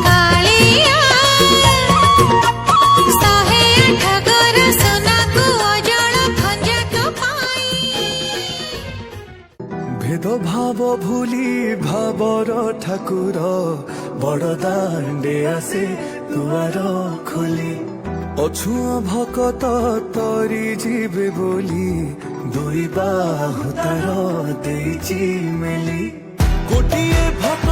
कालिया सहे ठगर सोना को अजळ खंजा को पाई भेद भाव भूली भावर ठाकुर बड़ दांडे आसे दुआर खोली अछुआ भकत तरी जीवे बोली दुई बाहु तार देइछि मेली गोटिए भक्त